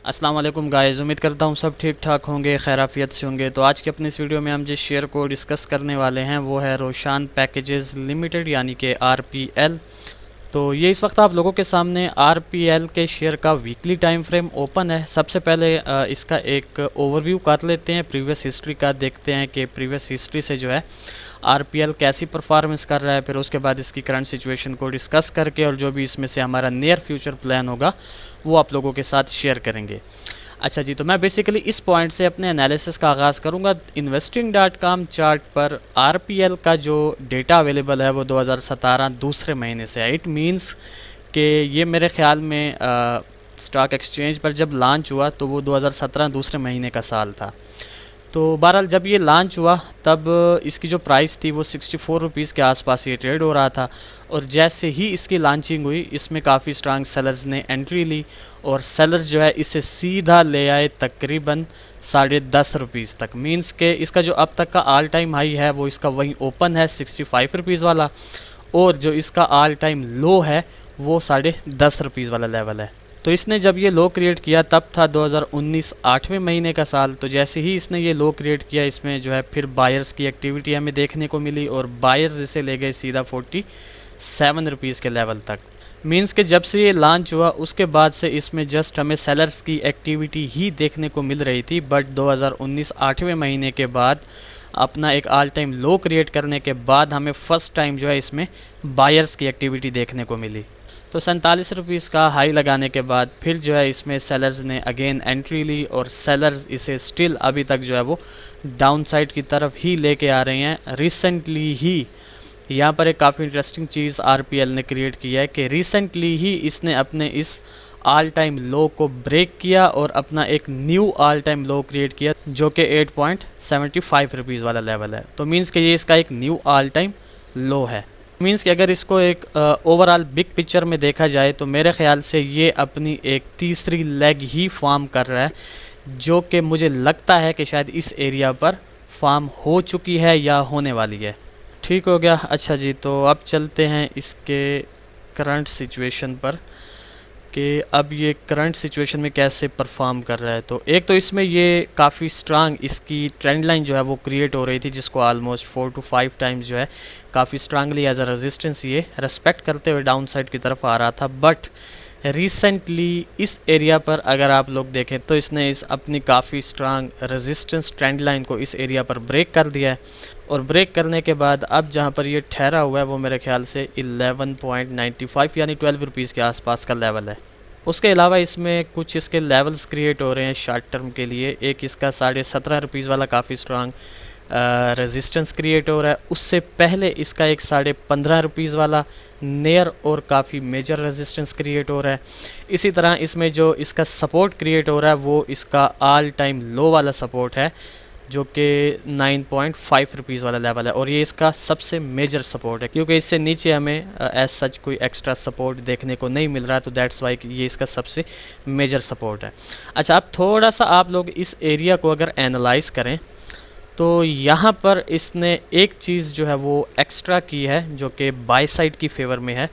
अस्सलाम वालेकुम गाइस, उम्मीद करता हूँ सब ठीक ठाक होंगे, खैराफियत से होंगे। तो आज के अपने इस वीडियो में हम जिस शेयर को डिस्कस करने वाले हैं वो है रोशान पैकेजेस लिमिटेड यानी कि आरपीएल। तो ये इस वक्त आप लोगों के सामने आरपीएल के शेयर का वीकली टाइम फ्रेम ओपन है। सबसे पहले इसका एक ओवरव्यू कर लेते हैं, प्रीवियस हिस्ट्री का देखते हैं कि प्रीवियस हिस्ट्री से जो है आरपीएल कैसी परफॉर्मेंस कर रहा है। फिर उसके बाद इसकी करंट सिचुएशन को डिस्कस करके और जो भी इसमें से हमारा नियर फ्यूचर प्लान होगा वो आप लोगों के साथ शेयर करेंगे। अच्छा जी, तो मैं बेसिकली इस पॉइंट से अपने एनालिसिस का आगाज़ करूंगा। investing.com चार्ट पर आरपीएल का जो डेटा अवेलेबल है वो 2017 दूसरे महीने से है। इट मींस कि ये मेरे ख्याल में स्टॉक एक्सचेंज पर जब लॉन्च हुआ तो वो 2017 दूसरे महीने का साल था। तो बहरहाल जब ये लॉन्च हुआ तब इसकी जो प्राइस थी वो 64 रुपीज़ के आसपास ये ट्रेड हो रहा था। और जैसे ही इसकी लॉन्चिंग हुई इसमें काफ़ी स्ट्रांग सेलर्स ने एंट्री ली और सेलर्स जो है इसे सीधा ले आए तकरीबन 10.5 रुपीज़ तक। मींस के इसका जो अब तक का ऑल टाइम हाई है वो इसका वहीं ओपन है 65 रुपीज़ वाला, और जो इसका ऑल टाइम लो है वो 10.5 रुपीज़ वाला लेवल है। तो इसने जब ये लो क्रिएट किया तब था 2019 8वें महीने का साल। तो जैसे ही इसने ये लो क्रिएट किया इसमें जो है फिर बायर्स की एक्टिविटी हमें देखने को मिली और बायर्स इसे ले गए सीधा 47 रुपीज़ के लेवल तक। मींस के जब से ये लॉन्च हुआ उसके बाद से इसमें जस्ट हमें सेलर्स की एक्टिविटी ही देखने को मिल रही थी। बट 2019 8वें महीने के बाद अपना एक ऑल टाइम लो क्रिएट करने के बाद हमें फ़र्स्ट टाइम जो है इसमें बायर्स की एक्टिविटी देखने को मिली। तो 47 रुपीज़ का हाई लगाने के बाद फिर जो है इसमें सेलर्स ने अगेन एंट्री ली और सेलर्स इसे स्टिल अभी तक जो है वो डाउन साइड की तरफ ही लेके आ रहे हैं। रिसेंटली ही यहाँ पर एक काफ़ी इंटरेस्टिंग चीज़ आरपीएल ने क्रिएट की है कि रिसेंटली ही इसने अपने इस ऑल टाइम लो को ब्रेक किया और अपना एक न्यू ऑल टाइम लो क्रिएट किया जो कि 8.75 रुपीज़ वाला लेवल है। तो मीन्स कि ये इसका एक न्यू ऑल टाइम लो है। मींस कि अगर इसको एक ओवरऑल बिग पिक्चर में देखा जाए तो मेरे ख्याल से ये अपनी एक तीसरी लेग ही फॉर्म कर रहा है, जो कि मुझे लगता है कि शायद इस एरिया पर फॉर्म हो चुकी है या होने वाली है। ठीक हो गया। अच्छा जी, तो अब चलते हैं इसके करंट सिचुएशन पर कि अब ये करंट सिचुएशन में कैसे परफॉर्म कर रहा है। तो एक तो इसमें ये काफ़ी स्ट्रांग इसकी ट्रेंड लाइन जो है वो क्रिएट हो रही थी, जिसको ऑलमोस्ट 4 to 5 टाइम्स जो है काफ़ी स्ट्रांगली एज अ रेजिस्टेंस ये रेस्पेक्ट करते हुए डाउन साइड की तरफ आ रहा था। बट रिसेंटली इस एरिया पर अगर आप लोग देखें तो इसने इस अपनी काफ़ी स्ट्रांग रेजिस्टेंस ट्रेंड लाइन को इस एरिया पर ब्रेक कर दिया है। और ब्रेक करने के बाद अब जहाँ पर ये ठहरा हुआ है वो मेरे ख्याल से 11.95 यानी 12 रुपीज़ के आसपास का लेवल है। उसके अलावा इसमें कुछ इसके लेवल्स क्रिएट हो रहे हैं शॉर्ट टर्म के लिए। एक इसका 17.5 रुपीज़ वाला काफ़ी स्ट्रांग रेजिस्टेंस क्रिएट हो रहा है। उससे पहले इसका एक 15.5 रुपीज़ वाला नियर और काफ़ी मेजर रेजिस्टेंस क्रिएट हो रहा है। इसी तरह इसमें जो इसका सपोर्ट क्रिएट हो रहा है वो इसका ऑल टाइम लो वाला सपोर्ट है जो कि 9.5 रुपीज़ वाला लेवल है, और ये इसका सबसे मेजर सपोर्ट है क्योंकि इससे नीचे हमें एज सच कोई एक्स्ट्रा सपोर्ट देखने को नहीं मिल रहा है। तो दैट्स वाई ये इसका सबसे मेजर सपोर्ट है। अच्छा, अब थोड़ा सा आप लोग इस एरिया को अगर एनालाइज करें तो यहाँ पर इसने एक चीज़ जो है वो एक्स्ट्रा की है जो कि बाय साइड की फेवर में है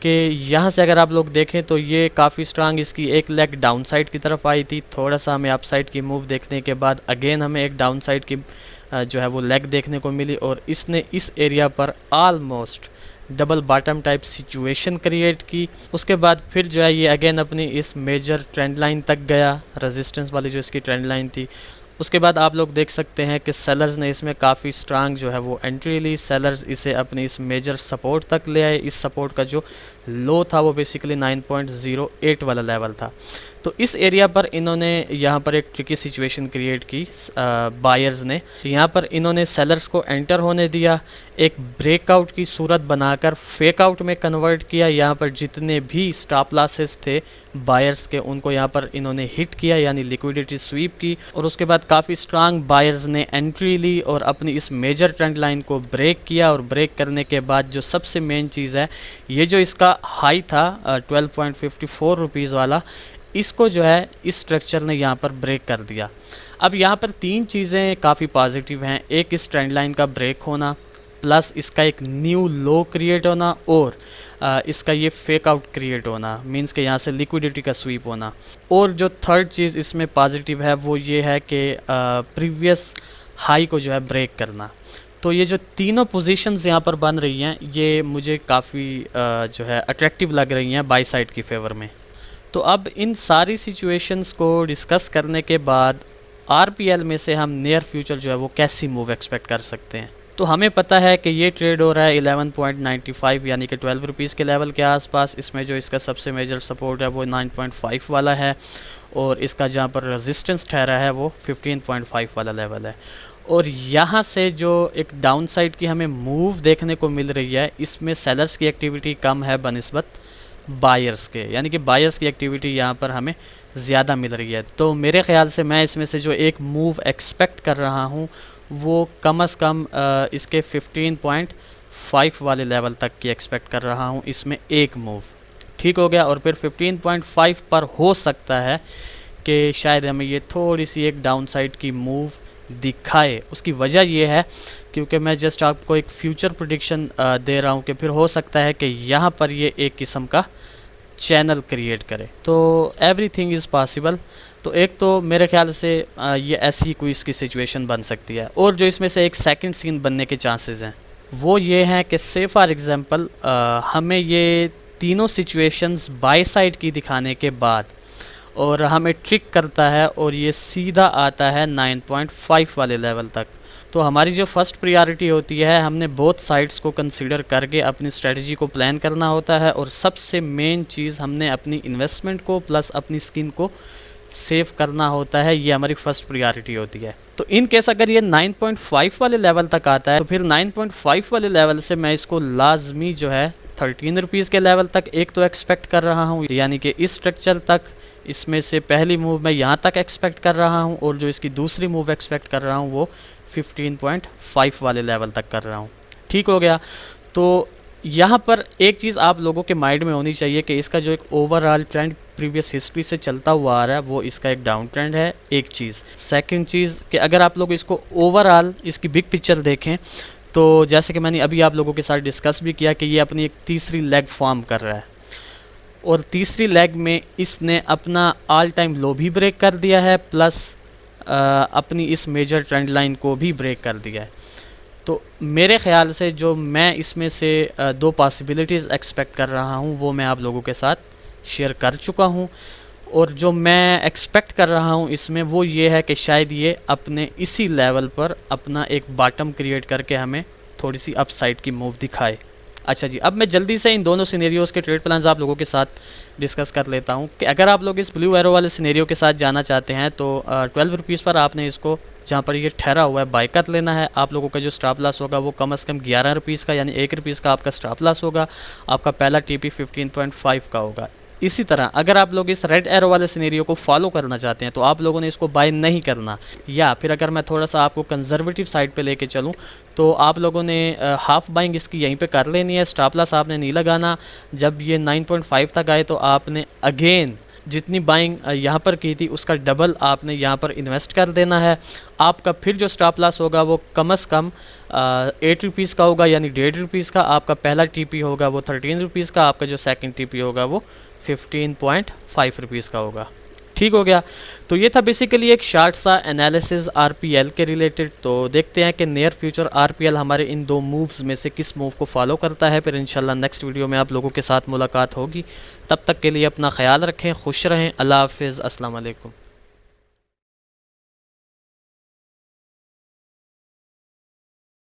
कि यहाँ से अगर आप लोग देखें तो ये काफ़ी स्ट्रांग इसकी एक लेग डाउन साइड की तरफ आई थी। थोड़ा सा हमें अप साइड की मूव देखने के बाद अगेन हमें एक डाउन साइड की जो है वो लेग देखने को मिली और इसने इस एरिया पर almost double bottom type situation create की। उसके बाद फिर जो है ये अगेन अपनी इस मेजर ट्रेंड लाइन तक गया, रेजिस्टेंस वाली जो इसकी ट्रेंड लाइन थी। उसके बाद आप लोग देख सकते हैं कि सेलर्स ने इसमें काफ़ी स्ट्रांग जो है वो एंट्री ली। सेलर्स इसे अपनी इस मेजर सपोर्ट तक ले आए। इस सपोर्ट का जो लो था वो बेसिकली 9.08 वाला लेवल था। तो इस एरिया पर इन्होंने यहाँ पर एक ट्रिकी सिचुएशन क्रिएट की बायर्स ने। यहाँ पर इन्होंने सेलर्स को एंटर होने दिया, एक ब्रेकआउट की सूरत बनाकर फेक आउट में कन्वर्ट किया। यहाँ पर जितने भी स्टॉप लॉसेस थे बायर्स के उनको यहाँ पर इन्होंने हिट किया यानी लिक्विडिटी स्वीप की। और उसके बाद काफ़ी स्ट्रांग बायर्स ने एंट्री ली और अपनी इस मेजर ट्रेंड लाइन को ब्रेक किया। और ब्रेक करने के बाद जो सबसे मेन चीज़ है, ये जो इसका हाई था 12.54 रुपीज़ वाला, इसको जो है इस स्ट्रक्चर ने यहाँ पर ब्रेक कर दिया। अब यहाँ पर तीन चीज़ें काफ़ी पॉजिटिव हैं। एक, इस ट्रेंड लाइन का ब्रेक होना, प्लस इसका एक न्यू लो क्रिएट होना, और इसका ये फेक आउट क्रिएट होना, मींस कि यहाँ से लिक्विडिटी का स्वीप होना। और जो थर्ड चीज़ इसमें पॉजिटिव है वो ये है कि प्रीवियस हाई को जो है ब्रेक करना। तो ये जो तीनों पोजीशंस यहाँ पर बन रही हैं ये मुझे काफ़ी जो है अट्रैक्टिव लग रही हैं बाई साइड की फेवर में। तो अब इन सारी सिचुएशंस को डिस्कस करने के बाद आरपीएल में से हम नियर फ्यूचर जो है वो कैसी मूव एक्सपेक्ट कर सकते हैं। तो हमें पता है कि ये ट्रेड हो रहा है 11.95 यानी कि 12 रुपीज़ के लेवल के आसपास। इसमें जो इसका सबसे मेजर सपोर्ट है वो 9.5 वाला है और इसका जहाँ पर रेजिस्टेंस ठहरा है वो 15.5 वाला लेवल है। और यहाँ से जो एक डाउन साइड की हमें मूव देखने को मिल रही है इसमें सेलर्स की एक्टिविटी कम है बनिस्बत बायर्स के, यानी कि बायर्स की एक्टिविटी यहाँ पर हमें ज़्यादा मिल रही है। तो मेरे ख़्याल से मैं इसमें से जो एक मूव एक्सपेक्ट कर रहा हूँ वो कम से कम इसके 15.5 वाले लेवल तक की एक्सपेक्ट कर रहा हूँ इसमें एक मूव। ठीक हो गया। और फिर 15.5 पर हो सकता है कि शायद हमें ये थोड़ी सी एक डाउन साइड की मूव दिखाए। उसकी वजह ये है क्योंकि मैं जस्ट आपको एक फ्यूचर प्रेडिक्शन दे रहा हूँ कि फिर हो सकता है कि यहाँ पर ये एक किस्म का चैनल क्रिएट करे। तो एवरीथिंग इज़ पॉसिबल। तो एक तो मेरे ख्याल से ये ऐसी कोई इसकी सिचुएशन बन सकती है। और जो इसमें से एक सेकंड सीन बनने के चांसेस हैं वो ये हैं कि से फॉर एग्ज़ाम्पल हमें ये तीनों सिचुएशंस बाय साइड की दिखाने के बाद और हमें ट्रिक करता है और ये सीधा आता है 9.5 वाले लेवल तक। तो हमारी जो फर्स्ट प्रायोरिटी होती है हमने बोथ साइड्स को कंसीडर करके अपनी स्ट्रेटजी को प्लान करना होता है और सबसे मेन चीज़ हमने अपनी इन्वेस्टमेंट को प्लस अपनी स्किन को सेव करना होता है। ये हमारी फर्स्ट प्रायोरिटी होती है। तो इन केस अगर ये 9.5 वाले लेवल तक आता है तो फिर 9.5 वाले लेवल से मैं इसको लाजमी जो है 13 रुपीज़ के लेवल तक एक तो एक्सपेक्ट कर रहा हूँ, यानी कि इस स्ट्रक्चर तक इसमें से पहली मूव मैं यहाँ तक एक्सपेक्ट कर रहा हूँ और जो इसकी दूसरी मूव एक्सपेक्ट कर रहा हूँ वो 15.5 वाले लेवल तक कर रहा हूँ। ठीक हो गया। तो यहाँ पर एक चीज़ आप लोगों के माइंड में होनी चाहिए कि इसका जो एक ओवरऑल ट्रेंड प्रीवियस हिस्ट्री से चलता हुआ आ रहा है वो इसका एक डाउन ट्रेंड है, एक चीज़। सेकंड चीज़ कि अगर आप लोग इसको ओवरऑल इसकी बिग पिक्चर देखें तो जैसे कि मैंने अभी आप लोगों के साथ डिस्कस भी किया कि ये अपनी एक तीसरी लेग फॉर्म कर रहा है और तीसरी लेग में इसने अपना ऑल टाइम लो भी ब्रेक कर दिया है प्लस अपनी इस मेजर ट्रेंड लाइन को भी ब्रेक कर दिया है। तो मेरे ख़्याल से जो मैं इसमें से दो पॉसिबिलिटीज़ एक्सपेक्ट कर रहा हूँ वो मैं आप लोगों के साथ शेयर कर चुका हूँ और जो मैं एक्सपेक्ट कर रहा हूँ इसमें वो ये है कि शायद ये अपने इसी लेवल पर अपना एक बॉटम क्रिएट करके हमें थोड़ी सी अपसाइड की मूव दिखाए। अच्छा जी, अब मैं जल्दी से इन दोनों सिनेरियोज़ के ट्रेड प्लान्स आप लोगों के साथ डिस्कस कर लेता हूं कि अगर आप लोग इस ब्लू एरो वाले सिनेरियो के साथ जाना चाहते हैं तो 12 रुपीज़ पर आपने इसको जहां पर ये ठहरा हुआ है बाय कर लेना है। आप लोगों का जो स्टॉप लॉस होगा वो कम से कम 11 रुपीज़ का यानी 1 रुपीज़ का आपका स्टॉप लॉस होगा। आपका पहला टीपी 15.5 का होगा। इसी तरह अगर आप लोग इस रेड एरो वाले सिनेरियो को फॉलो करना चाहते हैं तो आप लोगों ने इसको बाय नहीं करना, या फिर अगर मैं थोड़ा सा आपको कंजर्वेटिव साइड पे लेके चलूं तो आप लोगों ने हाफ बाइंग इसकी यहीं पे कर लेनी है। स्टॉप लॉस आपने नहीं लगाना। जब ये 9.5 तक आए तो आपने अगेन जितनी बाइंग यहाँ पर की थी उसका डबल आपने यहाँ पर इन्वेस्ट कर देना है। आपका फिर जो स्टॉप लॉस होगा वो कम से कम 8 रुपीज़ का होगा यानी 1.5 रुपीज़ का। आपका पहला टीपी होगा वो 13 रुपीज़ का। आपका जो सेकंड टीपी होगा वो 15.5 रुपीज़ का होगा। ठीक हो गया। तो ये था बेसिकली एक शार्ट सा एनालिसिस आरपीएल के रिलेटेड। तो देखते हैं कि नियर फ्यूचर आरपीएल हमारे इन दो मूव्स में से किस मूव को फॉलो करता है। फिर इंशाल्लाह नेक्स्ट वीडियो में आप लोगों के साथ मुलाकात होगी। तब तक के लिए अपना ख्याल रखें, खुश रहें। अल्लाह हाफिज़, अस्सलाम वालेकुम।